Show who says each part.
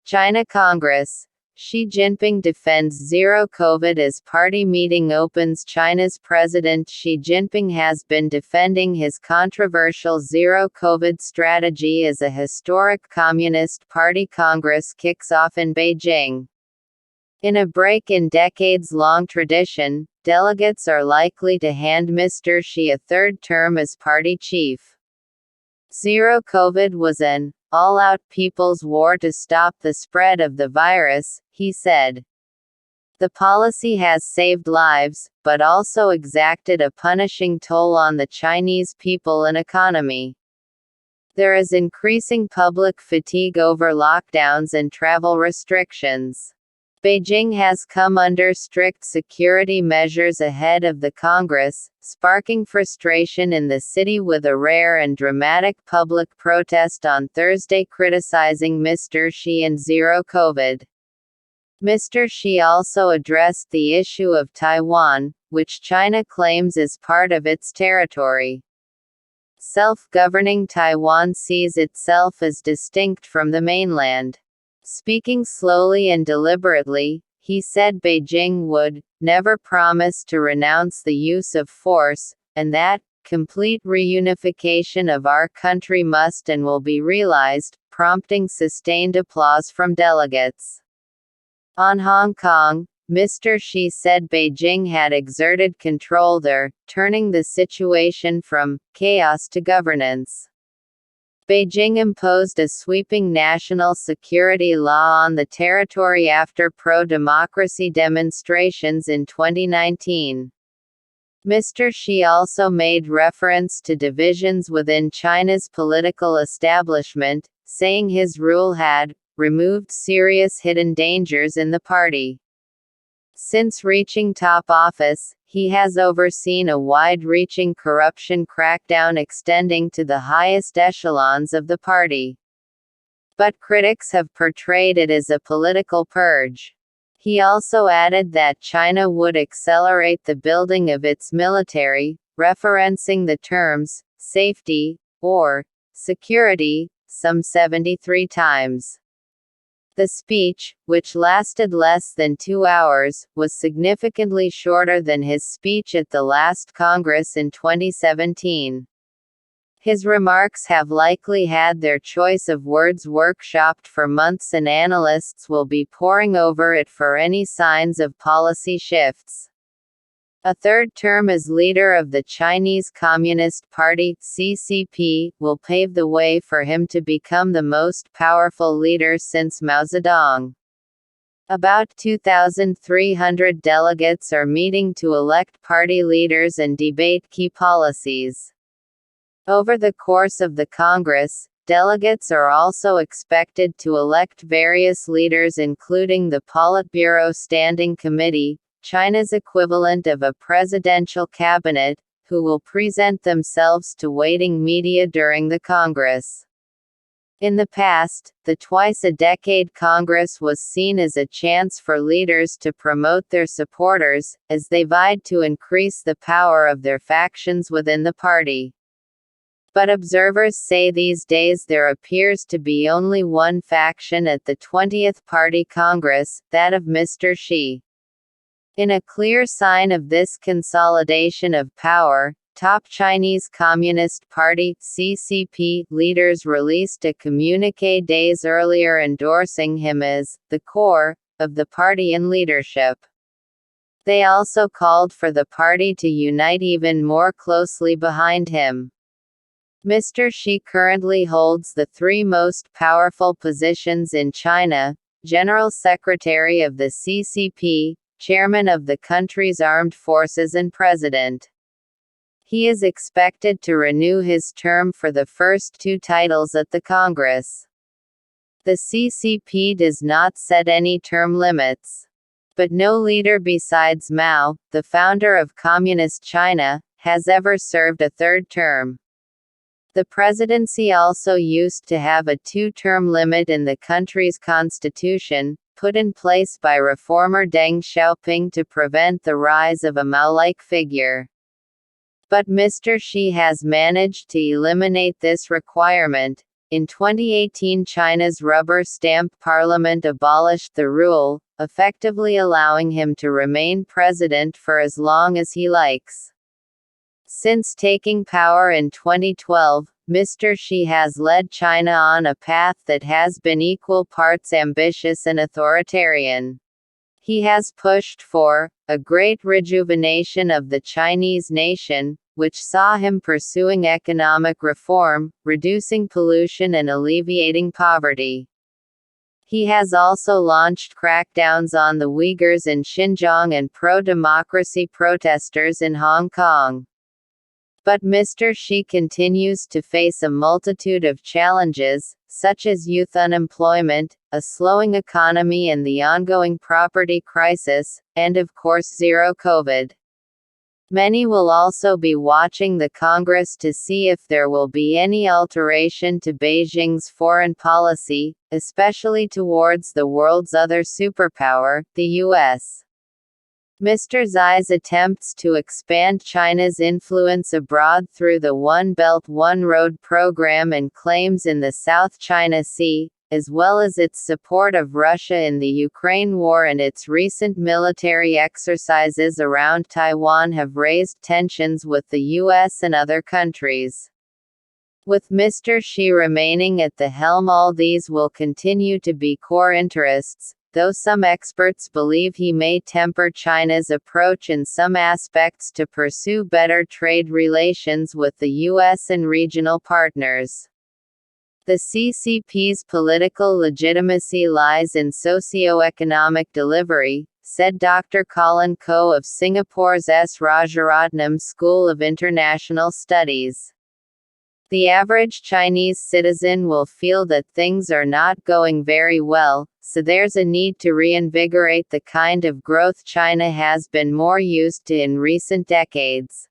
Speaker 1: China Congress. Xi Jinping defends zero COVID as party meeting opens. China's President Xi Jinping has been defending his controversial zero COVID strategy as a historic Communist Party Congress kicks off in Beijing. In a break in decades-long tradition, delegates are likely to hand Mr. Xi a third term as party chief. Zero COVID was an all-out people's war to stop the spread of the virus, he said. The policy has saved lives, but also exacted a punishing toll on the Chinese people and economy. There is increasing public fatigue over lockdowns and travel restrictions. Beijing has come under strict security measures ahead of the Congress, sparking frustration in the city with a rare and dramatic public protest on Thursday criticizing Mr. Xi and zero COVID. Mr. Xi also addressed the issue of Taiwan, which China claims is part of its territory. Self-governing Taiwan sees itself as distinct from the mainland. Speaking slowly and deliberately, he said Beijing would never promise to renounce the use of force, and that complete reunification of our country must and will be realized, prompting sustained applause from delegates. On Hong Kong, Mr. Xi said Beijing had exerted control there, turning the situation from chaos to governance. Beijing imposed a sweeping national security law on the territory after pro-democracy demonstrations in 2019. Mr. Xi also made reference to divisions within China's political establishment, saying his rule had removed serious hidden dangers in the party. Since reaching top office, he has overseen a wide-reaching corruption crackdown extending to the highest echelons of the party. But critics have portrayed it as a political purge. He also added that China would accelerate the building of its military, referencing the terms safety or security some 73 times. The speech, which lasted less than 2 hours, was significantly shorter than his speech at the last Congress in 2017. His remarks have likely had their choice of words workshopped for months, and analysts will be poring over it for any signs of policy shifts. A third term as leader of the Chinese Communist Party (CCP) will pave the way for him to become the most powerful leader since Mao Zedong. About 2,300 delegates are meeting to elect party leaders and debate key policies. Over the course of the Congress, delegates are also expected to elect various leaders, including the Politburo Standing Committee, China's equivalent of a presidential cabinet, who will present themselves to waiting media during the Congress. In the past, the twice-a-decade Congress was seen as a chance for leaders to promote their supporters, as they vied to increase the power of their factions within the party. But observers say these days there appears to be only one faction at the 20th Party Congress, that of Mr. Xi. In a clear sign of this consolidation of power, top Chinese Communist Party (CCP) leaders released a communiqué days earlier endorsing him as the core of the party and leadership. They also called for the party to unite even more closely behind him. Mr. Xi currently holds the three most powerful positions in China: General Secretary of the CCP, Chairman of the country's armed forces, and President. He is expected to renew his term for the first two titles at the Congress. The CCP does not set any term limits. But no leader besides Mao, the founder of Communist China, has ever served a third term. The presidency also used to have a two-term limit in the country's constitution, put in place by reformer Deng Xiaoping to prevent the rise of a Mao-like figure. But Mr. Xi has managed to eliminate this requirement, In 2018, China's rubber stamp parliament abolished the rule, effectively allowing him to remain president for as long as he likes. Since taking power in 2012, Mr. Xi has led China on a path that has been equal parts ambitious and authoritarian. He has pushed for a great rejuvenation of the Chinese nation, which saw him pursuing economic reform, reducing pollution and alleviating poverty. He has also launched crackdowns on the Uyghurs in Xinjiang and pro-democracy protesters in Hong Kong. But Mr. Xi continues to face a multitude of challenges, such as youth unemployment, a slowing economy and the ongoing property crisis, and of course zero COVID. Many will also be watching the Congress to see if there will be any alteration to Beijing's foreign policy, especially towards the world's other superpower, the US. Mr. Xi's attempts to expand China's influence abroad through the One Belt One Road program and claims in the South China Sea, as well as its support of Russia in the Ukraine war and its recent military exercises around Taiwan have raised tensions with the US and other countries. With Mr. Xi remaining at the helm, all these will continue to be core interests, though some experts believe he may temper China's approach in some aspects to pursue better trade relations with the US and regional partners. The CCP's political legitimacy lies in socio-economic delivery, said Dr. Colin Koh of Singapore's S. Rajaratnam School of International Studies. The average Chinese citizen will feel that things are not going very well, so there's a need to reinvigorate the kind of growth China has been more used to in recent decades.